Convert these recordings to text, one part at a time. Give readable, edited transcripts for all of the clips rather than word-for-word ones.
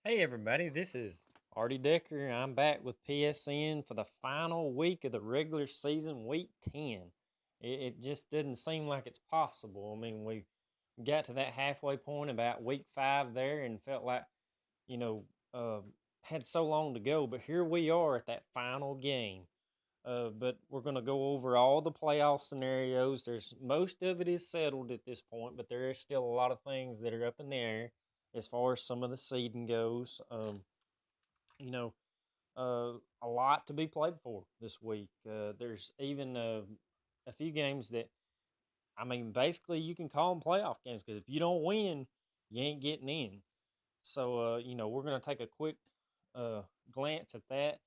Hey everybody, this is Artie Decker. I'm back with PSN for the final week of the regular season, week 10. It just didn't seem like it's possible. I mean, we got to that halfway point about week 5 there and felt like, you know, uh, had so long to go, but here we are at that final game. But we're going to go over all the playoff scenarios. There's most of it is settled at this point, but there is still a lot of things that are up in the air as far as some of the seeding goes. You know, a lot to be played for this week. There's even a few games that, I mean, basically you can call them playoff games because if you don't win, you ain't getting in. So, we're going to take a quick uh, glance at that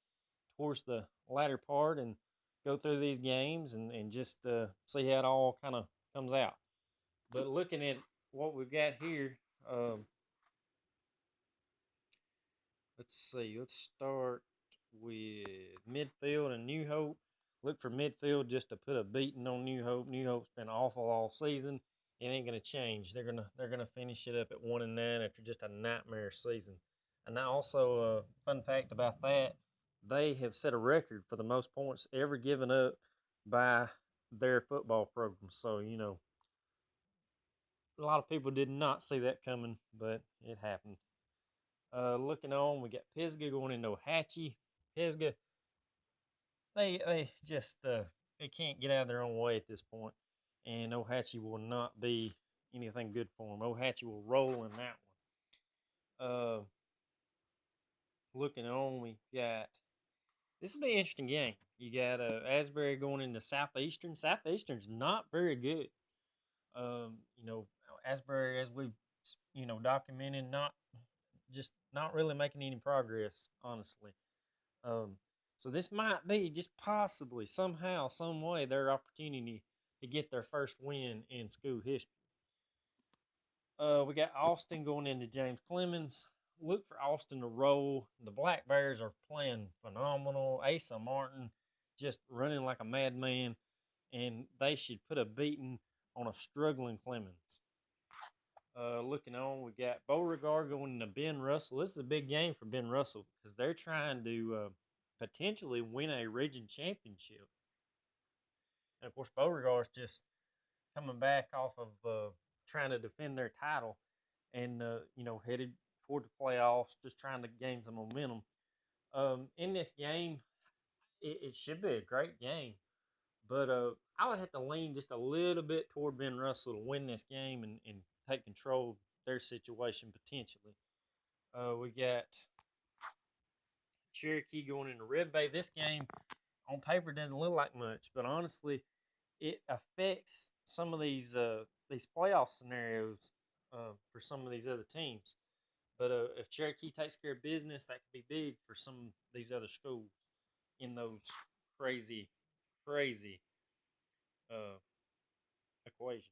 towards the latter part and go through these games and just see how it all kind of comes out. But looking at what we've got here, um, let's see. Let's start with midfield and New Hope. Look for midfield just to put a beating on New Hope. New Hope's been awful all season. It ain't gonna change. They're gonna finish it up at 1-9 after just a nightmare season. And now also fun fact about that, they have set a record for the most points ever given up by their football program. So a lot of people did not see that coming, but it happened. Looking on, we got Pisgah going into Hatchie. Pisgah, they just they can't get out of their own way at this point, and Ohatchee will not be anything good for them. Ohatchee will roll in that one. Looking on, we got this will be an interesting game. You got Asbury going into Southeastern. Southeastern's not very good. You know, Asbury, as we've documented, not really making any progress, honestly. Um, so this might be just possibly somehow, some way, their opportunity to get their first win in school history. We got Austin going into James Clemens. Look for Austin to roll. The Black Bears are playing phenomenal. Asa Martin just running like a madman, and they should put a beating on a struggling Clemens. Looking on, we got Beauregard going to Ben Russell. This is a big game for Ben Russell because they're trying to potentially win a region championship. And of course, Beauregard's just coming back off of trying to defend their title and headed toward the playoffs, just trying to gain some momentum. In this game, it should be a great game, but I would have to lean just a little bit toward Ben Russell to win this game and take control of their situation potentially. We got Cherokee going into Red Bay. This game on paper doesn't look like much, but honestly, it affects some of these playoff scenarios for some of these other teams. But if Cherokee takes care of business, that could be big for some of these other schools in those crazy, crazy uh, equations.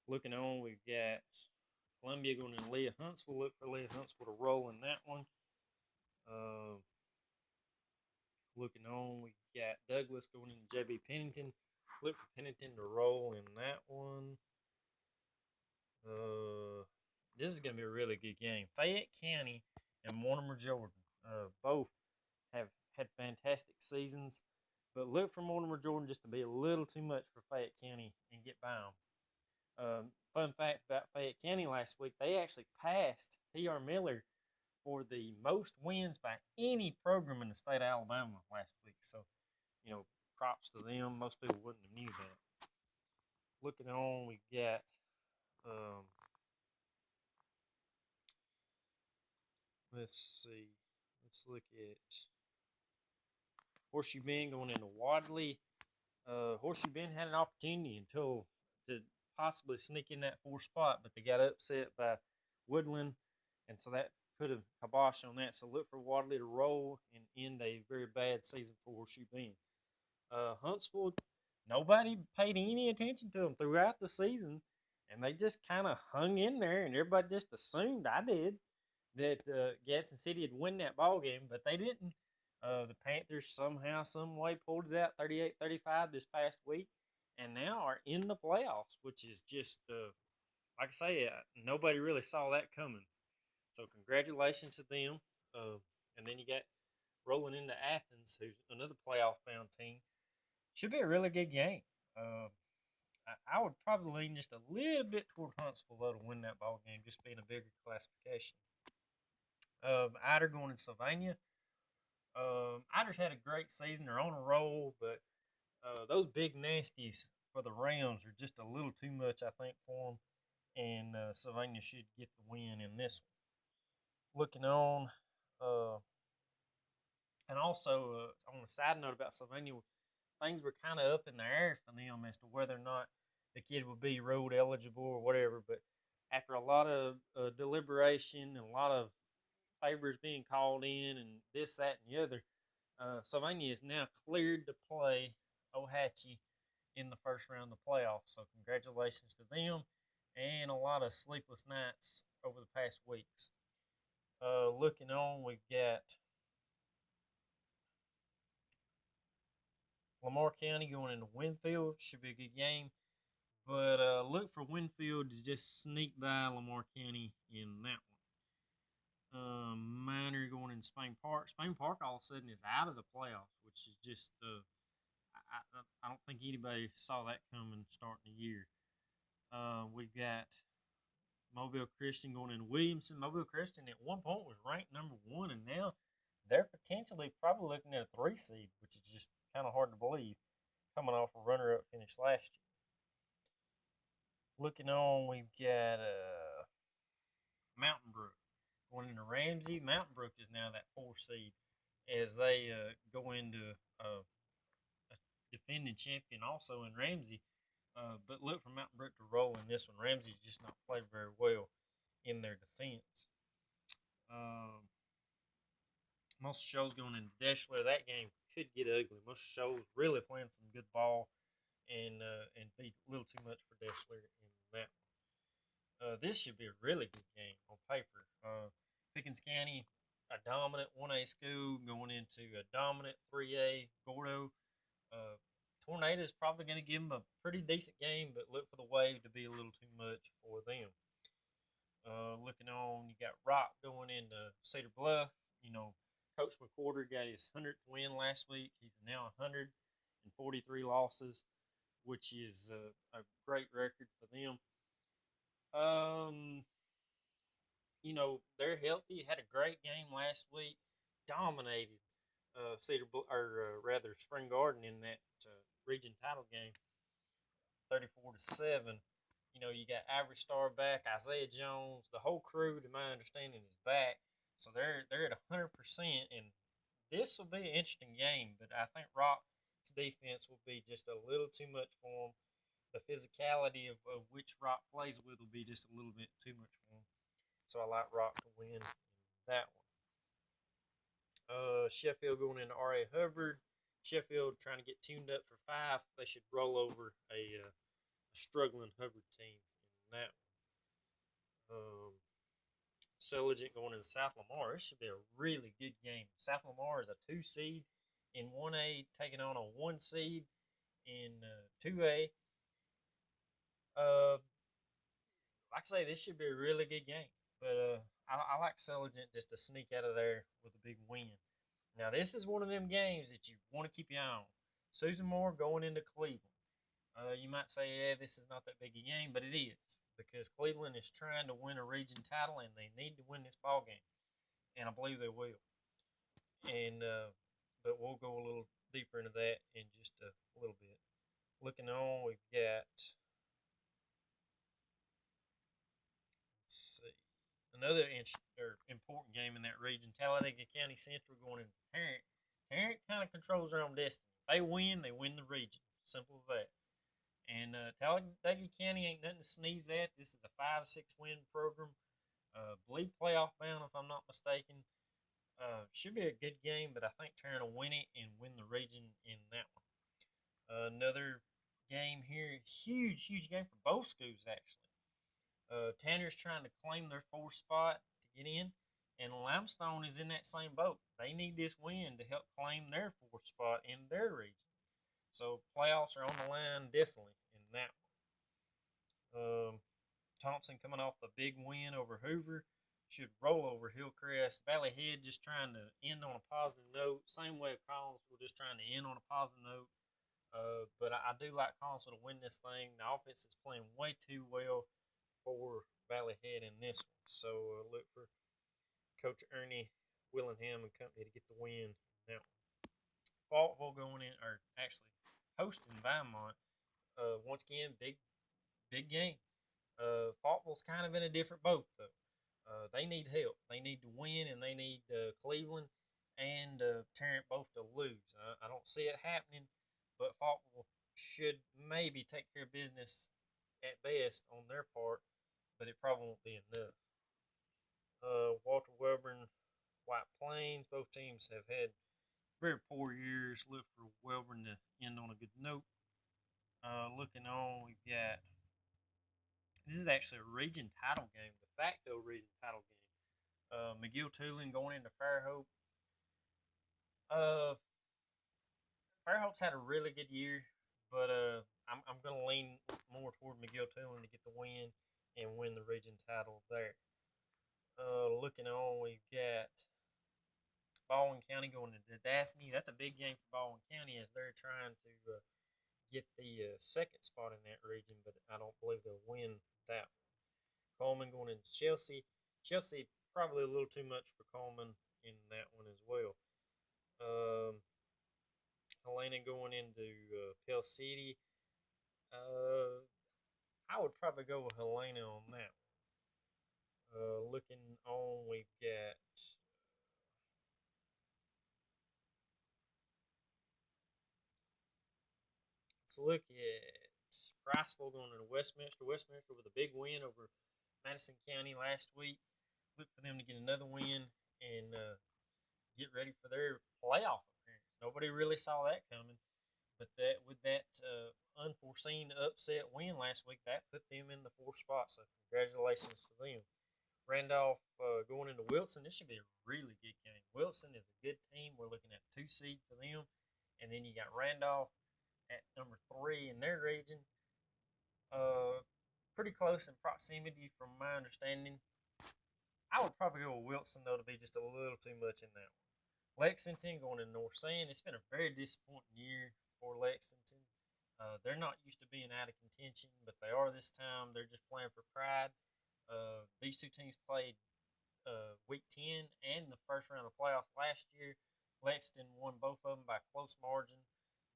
Looking on, we've got Columbia going to Leah Huntsville. Look for Leah Huntsville to roll in that one. Uh, Looking on, we got Douglas going into JB Pennington. Look for Pennington to roll in that one. Uh, this is going to be a really good game. Fayette County and Mortimer Jordan both have had fantastic seasons, but look for Mortimer Jordan just to be a little too much for Fayette County and get by them. Fun fact about Fayette County last week, they actually passed T.R. Miller for the most wins by any program in the state of Alabama last week. So, props to them. Most people wouldn't have knew that. Looking on, we got um, let's see. Let's look at Horseshoe Bend going into Wadley. Horseshoe Bend had an opportunity until to possibly sneak in that fourth spot, but they got upset by Woodland, and so that put a kibosh on that. So look for Wadley to roll and end a very bad season for Horseshoe Bend. Huntsville, nobody paid any attention to them throughout the season, and they just kind of hung in there, and everybody just assumed, I did, that Gadsden City had win that ball game, but they didn't. The Panthers somehow, some way pulled it out 38-35 this past week, and now are in the playoffs, which is just, like I say, nobody really saw that coming. So congratulations to them. And then you got rolling into Athens, who's another playoff bound team. Should be a really good game. Uh, I would probably lean just a little bit toward Huntsville though to win that ball game, just being a bigger classification. Eider going in Sylvania. Eider's had a great season. They're on a roll, but those big nasties for the Rams are just a little too much, I think, for them. And Sylvania should get the win in this one. Looking on, uh, and also on a side note about Sylvania, things were kind of up in the air for them as to whether or not the kid would be road eligible or whatever. But after a lot of deliberation and a lot of favors being called in and this, that, and the other, Sylvania is now cleared to play Ohatchee in the first round of the playoffs. So congratulations to them, and a lot of sleepless nights over the past weeks. Looking on, we've got Lamar County going into Winfield. Should be a good game. But look for Winfield to just sneak by Lamar County in that one. Minor going in Spain Park. Spain Park all of a sudden is out of the playoffs, which is just I don't think anybody saw that coming starting the year. We've got Mobile Christian going into Williamson. Mobile Christian at one point was ranked number 1, and now they're potentially probably looking at a 3 seed, which is just kind of hard to believe, coming off a runner-up finish last year. Looking on, we've got Mountain Brook going into Ramsey. Mountain Brook is now that 4 seed as they go into a defending champion also in Ramsey. But look for Mountain Brook to roll in this one. Ramsey's just not played very well in their defense. Um, most shows going into Deshler, that game could get ugly. Most shows really playing some good ball and be a little too much for Deshler in that one. This should be a really good game on paper. Pickens County, a dominant 1A school going into a dominant 3A Gordo. Uh, Tornado is probably going to give them a pretty decent game, but look for the Wave to be a little too much for them. Looking on, you got Rock going into Cedar Bluff. You know, Coach McWhorter got his 100th win last week. He's now 143 losses, which is a great record for them. Um, they're healthy. Had a great game last week. Dominated or rather Spring Garden in that region title game, 34-7. You got Avery Star back, Isaiah Jones, the whole crew. To my understanding, is back, so they're at 100%. And this will be an interesting game, but I think Rock's defense will be just a little too much for them. The physicality of which Rock plays with will be just a little bit too much for them. So I like Rock to win that one. Sheffield going into R.A. Hubbard. Sheffield trying to get tuned up for 5. They should roll over a struggling Hubbard team in that one. Celigent going into South Lamar. This should be a really good game. South Lamar is a 2 seed in 1A, taking on a 1 seed in 2A. Like I say, this should be a really good game. But I like Celigent just to sneak out of there with a big win. Now, this is one of them games that you want to keep your eye on. Susan Moore going into Cleveland. You might say, yeah, this is not that big a game, but it is because Cleveland is trying to win a region title and they need to win this ball game, and I believe they will. And but we'll go a little deeper into that in just a little bit. Looking on, we've got let's see another important game in that region. Talladega County Central going into Tarrant. Tarrant kind of controls their own destiny. They win the region. Simple as that. And Talladega County ain't nothing to sneeze at. This is a 5-6 win program. Believe playoff bound, if I'm not mistaken. Should be a good game, but I think Tarrant will win it and win the region in that one. Another game here, huge game for both schools, actually. Tanner's trying to claim their 4th spot to get in, and Limestone is in that same boat. They need this win to help claim their 4th spot in their region. So playoffs are on the line definitely in that one. Thompson coming off a big win over Hoover. should roll over Hillcrest. Valley Head just trying to end on a positive note. Same way Collinsville just trying to end on a positive note. But I do like Collinsville to win this thing. The offense is playing way too well for Valley Head in this one. So look for Coach Ernie Willingham and company to get the win now. Faultville going in, or actually hosting Vinemont. Once again, big game. Faultville's kind of in a different boat though. They need help. They need to win, and they need Cleveland and Tarrant both to lose. I don't see it happening, but Faultville should maybe take care of business at best on their part, but it probably won't be enough. Walter Webern, White Plains, both teams have had very poor years. Look for Webern to end on a good note. Looking on, we've got this is actually a region title game, de facto region title game. McGill-Toolen going into Fairhope. Uh, Fairhope's had a really good year, but I'm going to lean more toward McGill-Toolen to get the win and win the region title there. Looking on, we've got Baldwin County going into Daphne. That's a big game for Baldwin County as they're trying to get the second spot in that region, but I don't believe they'll win that one. Coleman going into Chelsea. Chelsea probably a little too much for Coleman in that one as well. Helena going into Pell City. I would probably go with Helena on that one. Looking on, we've got let's look at Priceville going into Westminster. Westminster with a big win over Madison County last week. Look for them to get another win and get ready for their playoff appearance. Nobody really saw that coming, but that with that unforeseen upset win last week, that put them in the fourth spot. So congratulations to them. Randolph going into Wilson. This should be a really good game. Wilson is a good team. We're looking at 2 seed for them, and then you got Randolph at number 3 in their region. Pretty close in proximity, from my understanding. I would probably go with Wilson though to be just a little too much in that one. Lexington going to North Sand. It's been a very disappointing year for Lexington. They're not used to being out of contention, but they are this time. They're just playing for pride. These two teams played Week 10 and the first round of playoffs last year. Lexington won both of them by a close margin.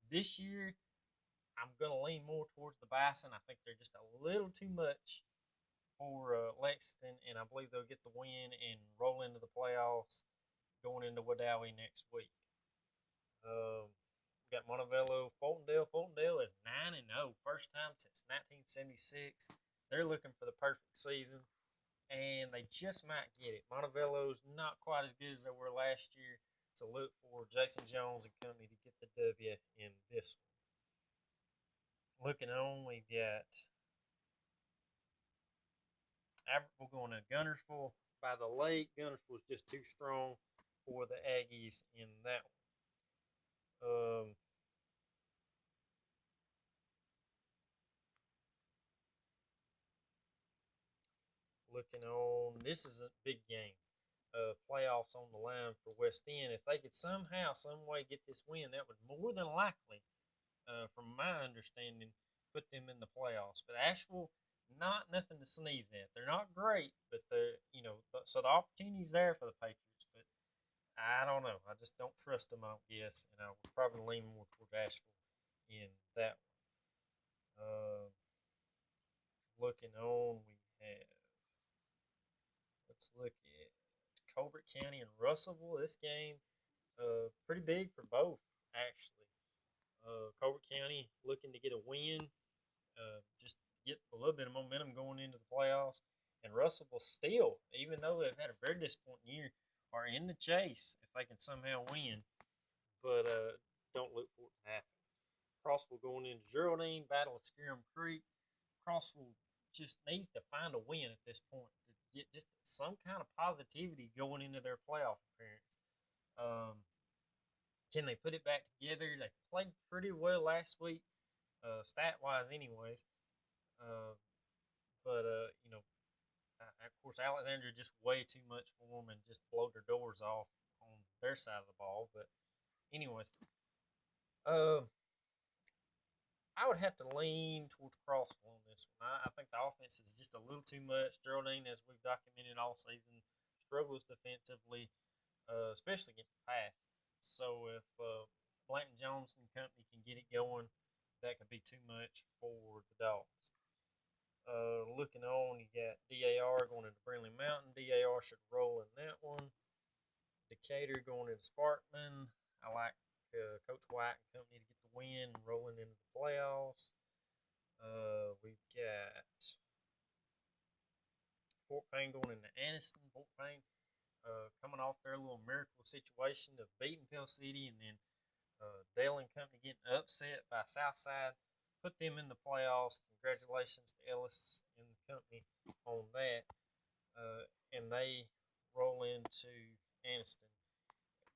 This year, I'm going to lean more towards the Bison. I think they're just a little too much for Lexington, and I believe they'll get the win and roll into the playoffs going into Wadowee next week. We got Montevallo, Fultondale. Fultondale is 9-0, first time since 1976. They're looking for the perfect season, and they just might get it. Montevallo's not quite as good as they were last year, so look for Jason Jones and company to get the W in this one. Looking on, we got Abertville going to Gunnersville by the lake. Gunnersville's just too strong for the Aggies in that one. Looking on, this is a big game. Playoffs on the line for West End. If they could somehow, some way get this win, that would more than likely, from my understanding, put them in the playoffs. But Asheville, not nothing to sneeze at. They're not great, but they're so the opportunity's there for the Patriots. But I don't know. I just don't trust them. I don't guess, and I would probably lean more toward Asheville in that one. Looking on, we have. Let's look at Colbert County and Russellville. This game, pretty big for both, actually. Colbert County looking to get a win, just get a little bit of momentum going into the playoffs. And Russellville still, even though they've had a very disappointing year, are in the chase if they can somehow win. But don't look for it to happen. Crossville going into Geraldine, Battle of Scarum Creek. Crossville just needs to find a win at this point to get just some kind of positivity going into their playoff appearance. Um, can they put it back together? They played pretty well last week, stat wise, anyways. Uh, but Of course, Alexandria just way too much for them and just blowed their doors off on their side of the ball. But anyways, uh, I would have to lean towards Crossville on this one. I think the offense is just a little too much. Geraldine, as we've documented all season, struggles defensively, especially against the pass. So if Blanton Jones and company can get it going, that could be too much for the Dogs. Looking on, you got DAR going into Brindley Mountain. DAR should roll in that one. Decatur going into Sparkman. I like Coach White and company to get the win and rolling into the playoffs. We've got Fort Payne going into Anniston. Fort Payne coming off their little miracle situation of beating Pell City, and then Dale and company getting upset by Southside, put them in the playoffs. Congratulations to Ellis and the company on that. And they roll into Anniston,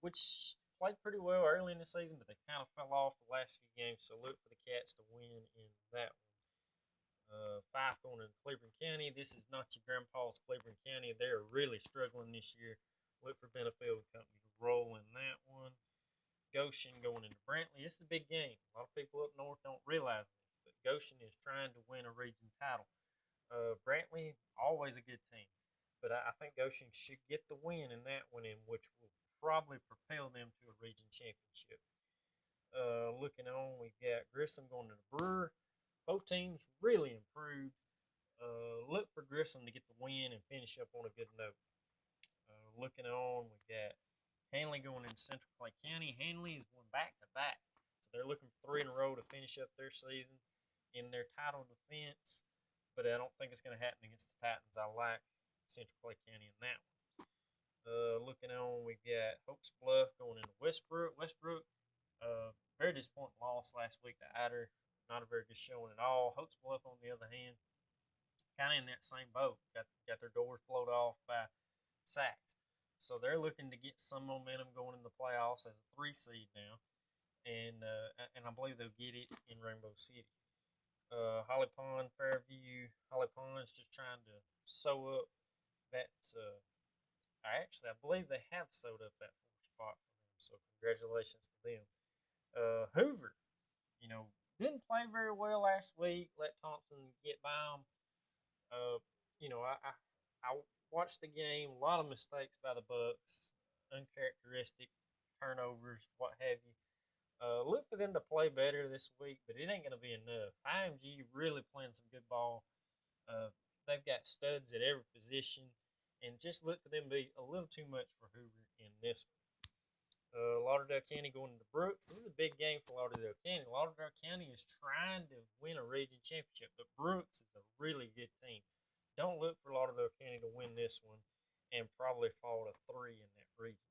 which played pretty well early in the season, but they kind of fell off the last few games. So look for the Cats to win in that one. Fife going to Cleveland County. This is not your grandpa's Cleveland County. They're really struggling this year. Look for Benefield Company to roll in that one. Goshen going into Brantley. This is a big game. A lot of people up north don't realize this, but Goshen is trying to win a region title. Brantley, always a good team, but I think Goshen should get the win in that one, in which will probably propel them to a region championship. Looking on, we've got Grissom going to the Brewer. Both teams really improved. Look for Grissom to get the win and finish up on a good note. Looking on, we got Hanley going into Central Clay County. Hanley is going back to back, so they're looking for 3 in a row to finish up their season in their title defense. But I don't think it's going to happen against the Titans. I like Central Clay County in that one. Looking on, we got Hopes Bluff going into Westbrook. Westbrook, very disappointing loss last week to Adder. Not a very good showing at all. Hopes Bluff, on the other hand, kind of in that same boat. Got their doors blown off by Sacks. So they're looking to get some momentum going in the playoffs as a 3 seed now, and I believe they'll get it in Rainbow City. Holly Pond, Fairview. Holly Pond's just trying to sew up that. I believe they have sewed up that 4th spot for them. So congratulations to them. Hoover, you know, didn't play very well last week. Let Thompson get by them. Uh, I watched the game. A lot of mistakes by the Bucks, uncharacteristic turnovers, what have you. Look for them to play better this week, but it ain't going to be enough. IMG really playing some good ball. Uh, they've got studs at every position, and just look for them to be a little too much for Hoover in this one. Lauderdale County going to Brooks. This is a big game for Lauderdale County. Lauderdale County is trying to win a region championship, but Brooks is a really good team. Don't look for Lauderdale County to win this one and probably fall to 3 in that region.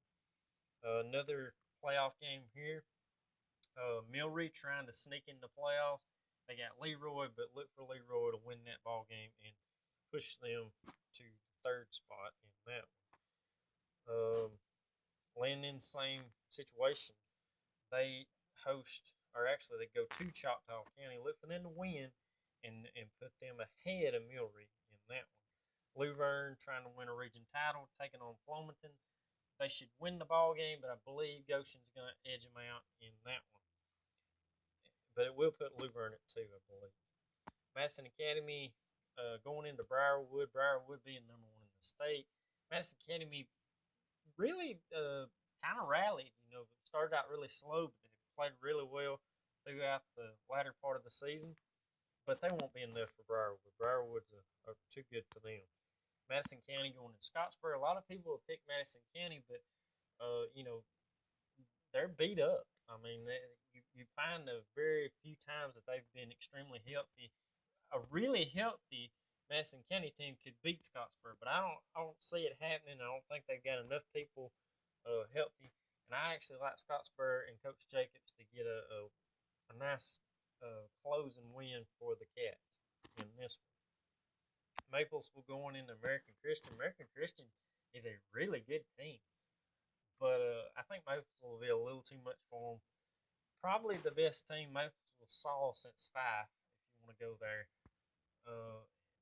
Another playoff game here. Milry trying to sneak into playoffs. They got Leroy, but look for Leroy to win that ball game and push them to the 3rd spot in that one. Landon, same situation. They host, or actually they go to Choctaw County. Look for them to win and put them ahead of Milry in that one. Luverne trying to win a region title, taking on Flomaton. They should win the ball game, but I believe Goshen's going to edge them out in that one. But it will put Luverne at 2, I believe. Madison Academy going into Briarwood. Briarwood being number 1 in the state. Madison Academy really kind of rallied. Started out really slow, but they played really well throughout the latter part of the season. But they won't be enough for Briarwood. Briarwood's too good for them. Madison County going to Scottsboro. A lot of people have picked Madison County, but they're beat up. I mean, you find a very few times that they've been extremely healthy. A really healthy Madison County team could beat Scottsboro, but I don't see it happening. I don't think they've got enough people healthy. And I actually like Scottsboro and Coach Jacobs to get a nice closing win for the Cats in this one. Maplesville going into American Christian. American Christian is a really good team, but I think Maplesville will be a little too much for them. Probably the best team Maplesville saw since 5, if you want to go there.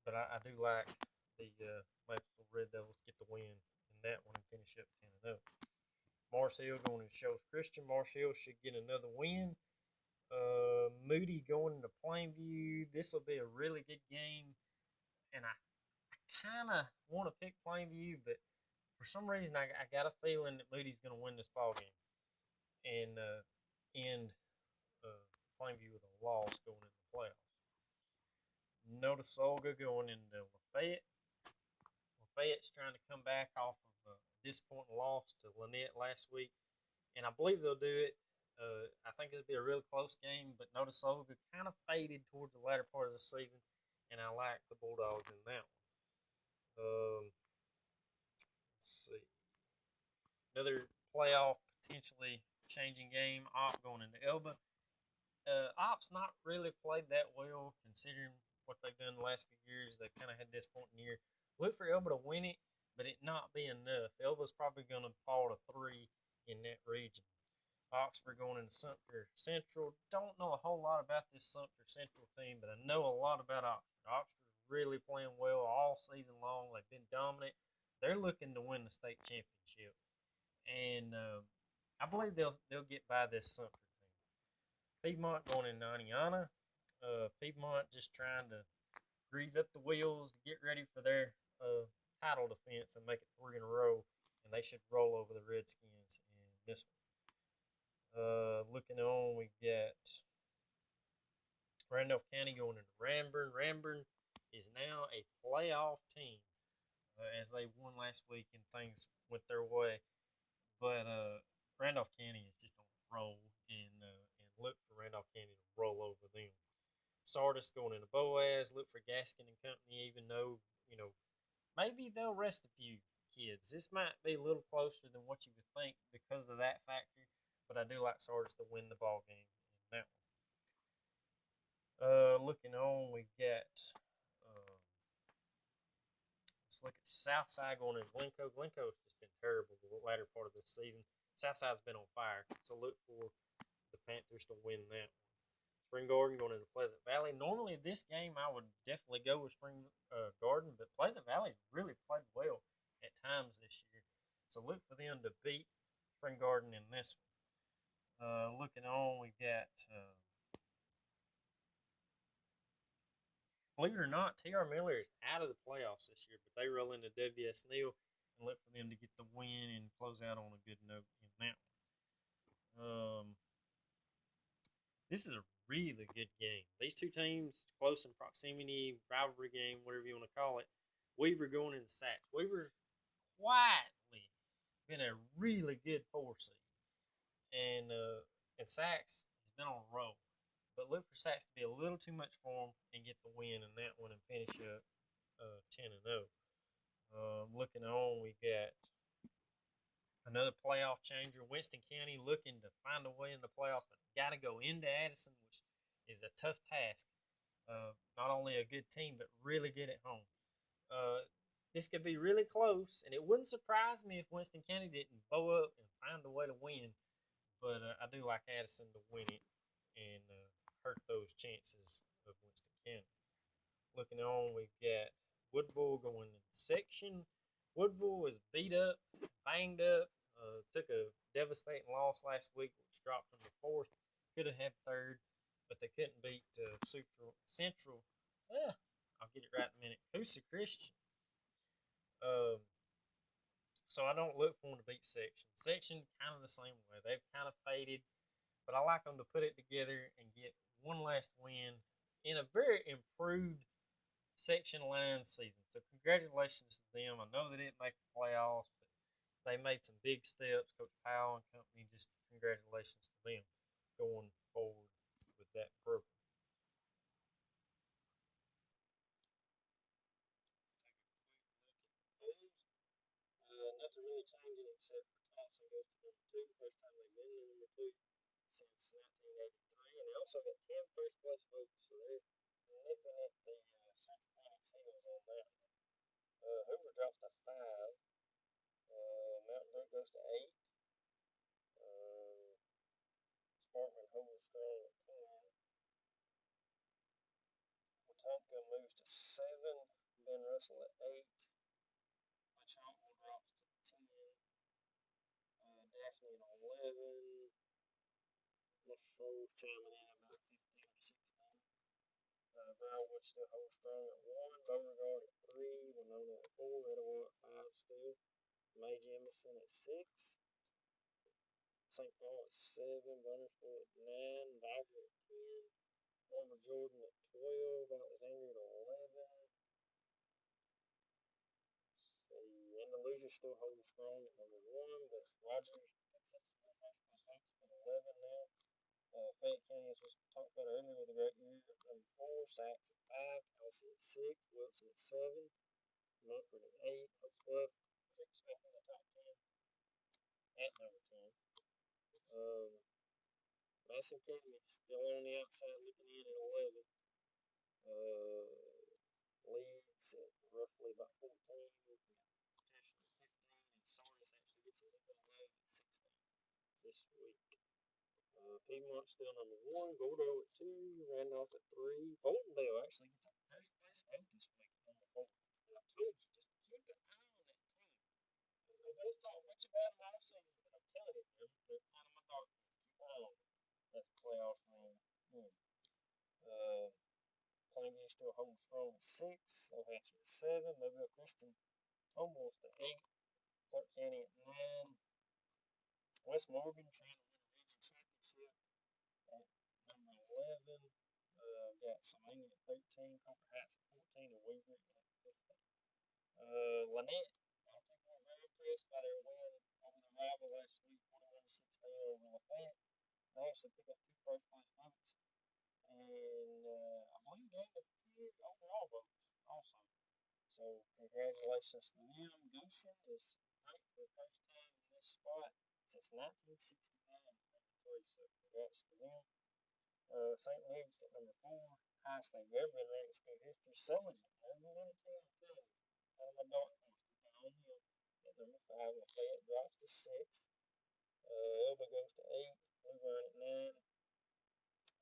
But I do like Maple Red Devils get the win in that one and finish up 10-0. Mars Hill going to Shoals Christian. Mars Hill should get another win. Moody going to Plainview. This will be a really good game, and I kind of want to pick Plainview, but for some reason I got a feeling that Moody's going to win this ball game and end Plainview with a loss going into the playoffs. Notasulga going into Lafayette. Lafayette's trying to come back off of a disappointing loss to Lynette last week, and I believe they'll do it. I think it'll be a real close game, but Notasulga kind of faded towards the latter part of the season, and I like the Bulldogs in that one. Let's see. Another playoff potentially changing game. Op going into Elba. Op's not really played that well considering what they've done the last few years. They kind of had this point in the year. Look for Elba to win it, but it not be enough. Elba's probably going to fall to 3 in that region. Oxford going into Sumter Central. Don't know a whole lot about this Sumter Central team, but I know a lot about Oxford. Oxford's really playing well all season long. They've been dominant. They're looking to win the state championship, and I believe they'll get by this Sumter team. Piedmont going in Naniana. Piedmont just trying to grease up the wheels to get ready for their title defense and make it 3 in a row, and they should roll over the Redskins in this one. Looking on, we got Randolph County going into Ranburne. Ranburne is now a playoff team as they won last week and things went their way. But Randolph County is just on a roll, and look for Randolph County to roll over them. Sardis going into Boaz. Look for Gaskin and Company, even though, maybe they'll rest a few kids. This might be a little closer than what you would think because of that factor, but I do like Sardis to win the ball game in that one. Looking on, we got let's look at Southside going into Glencoe. Glencoe's just been terrible the latter part of this season. Southside's been on fire, so look for the Panthers to win that one. Spring Garden going into Pleasant Valley. Normally, this game I would definitely go with Spring Garden, but Pleasant Valley really played well at times this year. So look for them to beat Spring Garden in this one. Looking on, we got, believe it or not, T.R. Miller is out of the playoffs this year, but they roll into W.S. Neal and look for them to get the win and close out on a good note in that one. This is a really good game. These two teams, close in proximity, rivalry game, whatever you want to call it. Weaver going into Sachs. Weaver's quietly been a really good 4 seed. And Sachs has been on a roll. But look for Sachs to be a little too much for them and get the win in that one and finish up 10-0. Looking on, we got another playoff changer. Winston County looking to find a way in the playoffs, but got to go into Addison, which is a tough task. Not only a good team, but really good at home. This could be really close, and it wouldn't surprise me if Winston County didn't bow up and find a way to win. But I do like Addison to win it and hurt those chances of Winston County. Looking on, we've got Woodville going in section. Woodville was beat up, banged up, took a devastating loss last week, which dropped them to 4th. Could have had 3rd, but they couldn't beat Central. I'll get it right in a minute. Coosa Christian. So I don't look for them to beat Section. Section kind of the same way. They've kind of faded, but I like them to put it together and get one last win in a very improved Section line season. So congratulations to them. I know they didn't make the playoffs, but they made some big steps. Coach Powell and company, just congratulations to them going forward with that program. Nothing really changing except for Thompson goes to number 2. First time they've been to number 2 since 1983, and they also got 10 first place votes, so they're nipping at the Central Phoenix Eagles on that. Hoover drops to 5. Mountain Brook goes to 8. Sparkman holds strong at 10. Wetumpka moves to 7. Ben Russell at 8. Lachonville drops to 10. Daphne at 11. LaShaw's chiming in about 15 or 16. Briarwood still holds strong at 1. Beauregard at 3. Winona at 4. Etowah at 5 still. May Jemison at 6. St. Paul at 7. Bunnersville at 9. Viger at 10. Homer Jordan at 12. Alexandria at 11. Andalusia still holding strong at number 1, but Rogers picks up some first place votes with 11 now. Fayette County, as we talked about earlier, with a great year at number 4. Sachs at 5. Kelsey at 6. Wilson at 7. Mumford at 8. Oak Bluff creeps back in the top 10 at number 10. Mason County still on the outside looking in at 11. Leeds at roughly about 14. We got Petition at 15. And Sardis actually gets a little bit of love at 16 this week. Piedmont still number 1. Gordo at 2. Randolph at 3. Fultondale actually gets a first place vote this week at number 4. And I told you, just keep an eye on that team. Nobody's talking much about them all season, but I'm telling you, they're kind of my dark horse. Keep an eye on them. That's a playoff run. Plainview still holding strong at 6. Ohatchee at 7. Mobile Christian almost at 8. Clark County at 9. West Morgan trying to win a region championship at number 11. Got Samania at 13. Copper Heights at 14. And Weaver at 15. Lynette, a lot of people were very impressed by their win over the rival last week, 41-16 over Lafayette. They actually picked up 2 first place votes. And I believe gained a few overall votes also. So congratulations to them. Goshen is ranked for the first time in this spot since 1969 at number 3. So congrats to them. St. Luke's at number 4. Highest they've ever been ranked in school history. Sullivan, number 1 team, I'm telling you. Out of my dark horse, keep an eye on them. At number 5, Lafayette drops to 6. Elba goes to 8. Luverne at 9.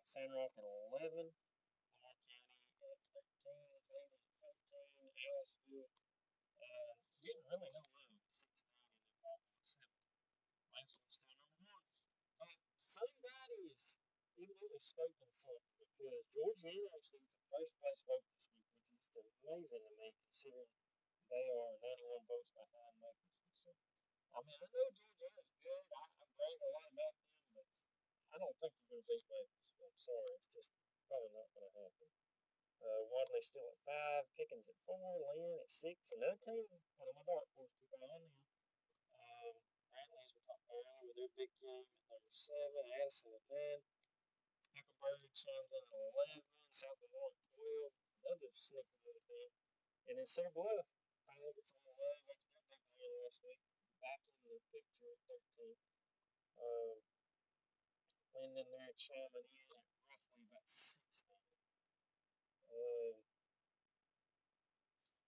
Sandrock at 11. Lamar County at 13. Cleveland at 14. Aliceville getting really no love at 16. And then Faulkner at 17. Langston's still number 1. But somebody is evidently spoken something because Georgiana actually gets a first place vote this week, which is just amazing to me considering they are 91 votes behind Maplesville. So, I mean, I know Georgiana's good. I brag a lot about them, but I don't think you're going to beat Maplesville. I'm sorry. It's just probably not going to happen. Wadley still at 5. Pickens at 4. Lynn at 6. Another team, one of my dark horse, keep an eye on them. Brantley, as we talked about earlier, with their big game at number 7. Addison at 9. Huckleberry chimes in at 11. South Lamar at 12. Another sneaky little team. And then Cedar Bluff finally gets a little love after their big win last week. Back in the picture at 13. Linden there chiming in at roughly about 16.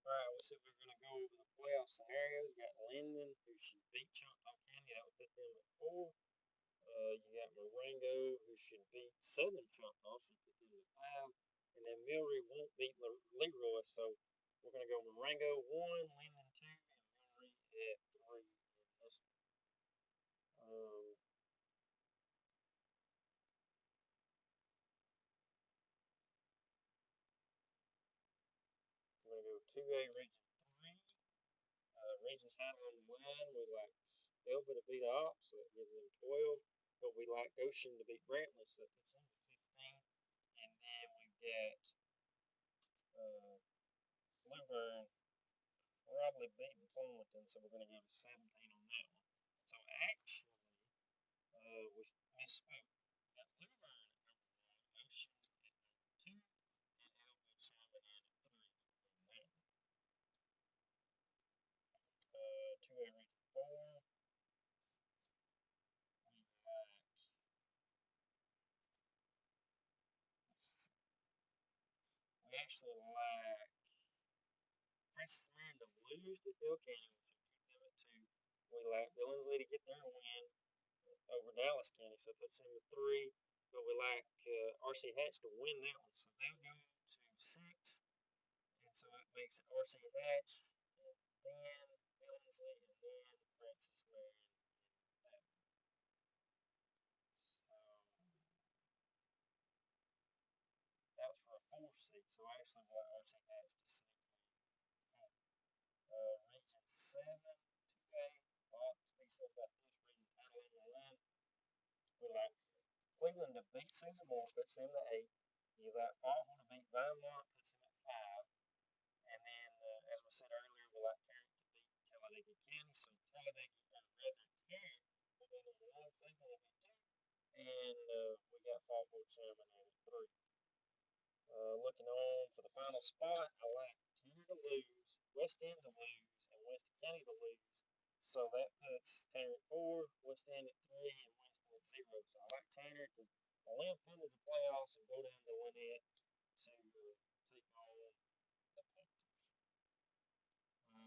Alright, let's see if we're going to go over the playoff scenarios. You got Linden, who should beat Choctaw County. That would put them at 4. You got Marengo, who should beat Southern Choctaw. Should put them at 5. And then Milry won't beat Leroy. So we're going to go Marengo 1, Linden 2, and Milry at 3 in this one. We're going to go 2A Region 3. Regions high on the line. We like Elba to beat Ops, so that gives them 12. But we like Goshen to beat Brantley, so that puts them to 15. And then we've got Luverne probably beating Flemington, so we're going to go to 17 on that one. So actually, we misspoke. We got Luverne at number 1, Goshen at number 2, and Elba chiming in at 3 on that one. 2A Region 4. We actually like Francis Marion to lose to Hill County, which will keep them at 2. We like Billingsley to get their win over Dallas County, so it puts them at 3. But we like RC Hatch to win that one, so they'll go to 6. And And so it makes it RC Hatch, and then Billingsley, and then Francis Marion in that. So that was for a 4 seed. So actually, what RC Hatch to sneak in 4. Region 7, 2A. A lot to be said about this. Region title in the run. We like Cleveland to beat Susan Moore, puts them to 8. You like Fargo to beat Vinemont, puts them at 5. And then, as we said earlier, we like Tarrant to beat Talladega County. So Talladega, rather Tarrant, will be number 1, Cleveland will be 2. And we got Fargo Chairman in at 3. Looking on for the final spot, I like Tanner to lose, West End to lose, and West County to lose. So that puts Tanner at 4, West End at 3, and West End at 0. So I like Tanner to limp into the playoffs and go down to Lynette to take on the Panthers.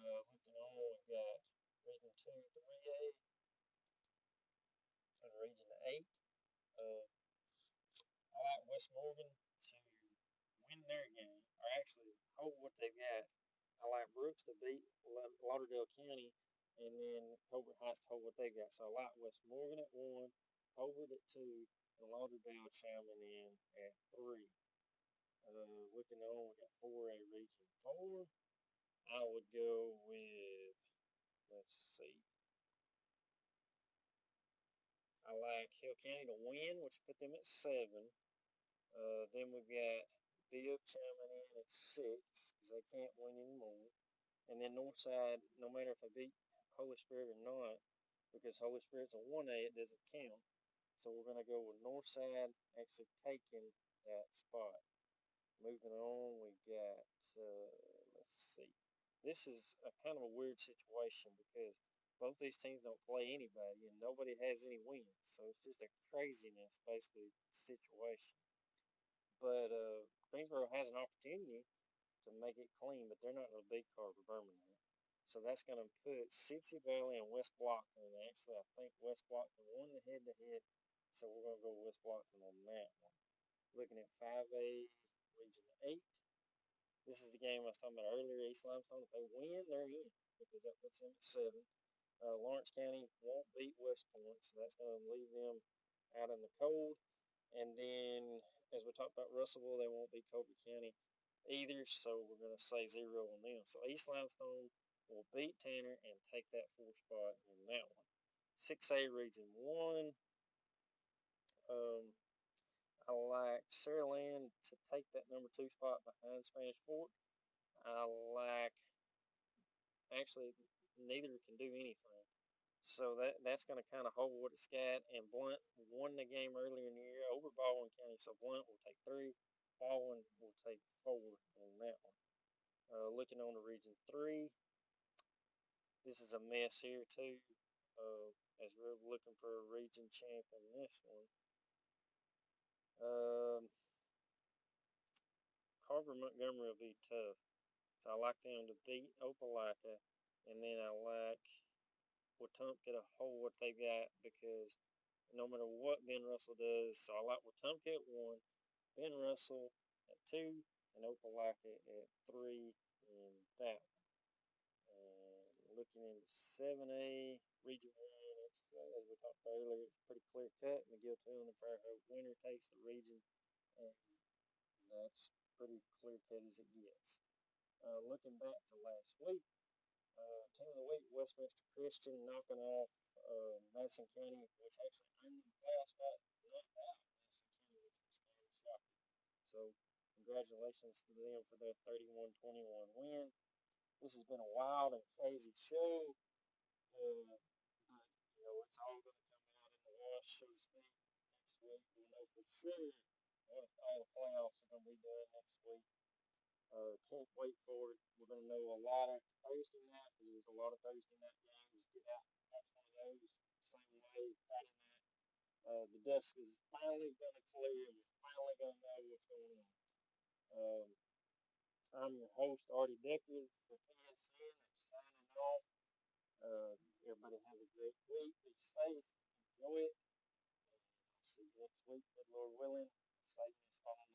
Looking on, we've got Region 2, 3A, and Region 8. I like West Morgan to win their game, or actually hold what they've got. I like Brooks to beat Lauderdale County, and then Colbert Heights to hold what they got. So I like West Morgan at 1, Colbert at 2, and Lauderdale chiming in at 3. Looking on, we got 4A Region 4. I would go with, let's see, I like Hill County to win, which put them at 7. Then we've got Bibb chiming in at 6 because they can't win anymore. And then Northside, no matter if I beat Holy Spirit or not, because Holy Spirit's a 1A, it doesn't count. So we're going to go with Northside actually taking that spot. Moving on, we got, let's see. This is a kind of a weird situation because both these teams don't play anybody and nobody has any wins. So it's just a craziness, basically, situation. But Greensboro has an opportunity to make it clean, but they're not going to beat Carver Birmingham. So that's going to put Sipsey Valley and West Blockton. And actually, I think West Blockton won the head-to-head, so we're going to go West Blockton on that one. Looking at 5A Region 8. This is the game I was talking about earlier, East Limestone. If they win, they're in because that puts them at 7. Lawrence County won't beat West Point, so that's going to leave them out in the cold. And then, as we talked about Russellville, they won't beat Colby County either, so we're going to say 0 on them. So East Limestone will beat Tanner and take that 4th spot in that one. 6A Region 1. I like Saraland to take that number 2 spot behind Spanish Fork. I like, actually, neither can do anything. So that's going to kind of hold what it's got. And Blunt won the game earlier in the year over Baldwin County, so Blunt will take 3. Baldwin will take 4 in that one. Looking on to Region 3, this is a mess here too. As we're looking for a region champ in this one. Carver Montgomery will be tough. So I like them to beat Opelika, and then I like Wetumpka to hold what they got because no matter what Ben Russell does, so I like Wetumpka at 1, Ben Russell at 2, and Opelika at 3 in that one. Looking into 7A Region 1, as we talked about earlier, it's pretty clear cut. McGill-Toolen and Fairhope winner takes the region, and that's pretty clear cut as it gets. Looking back to last week, team of the week, Westminster Christian knocking off Madison County, which actually earned them the playoff spot, knocked out Madison County, which was kind of shocking. So, congratulations to them for their 31-21 win. This has been a wild and crazy show, but it's all going to come out in the wash, so to speak. Next week, we'll know for sure what all the playoffs are going to be doing next week. Can't wait for it. We're going to know a lot after Thursday night because there's a lot of Thursday night games. Get out and watch one of those. Same way Friday night. The dust is finally going to clear and we're finally going to know what's going on. I'm your host, Artie Decker for PSN. I'm signing off. Everybody have a great week. Be safe. Enjoy it. And I'll see you next week. Good Lord willing. Satan is falling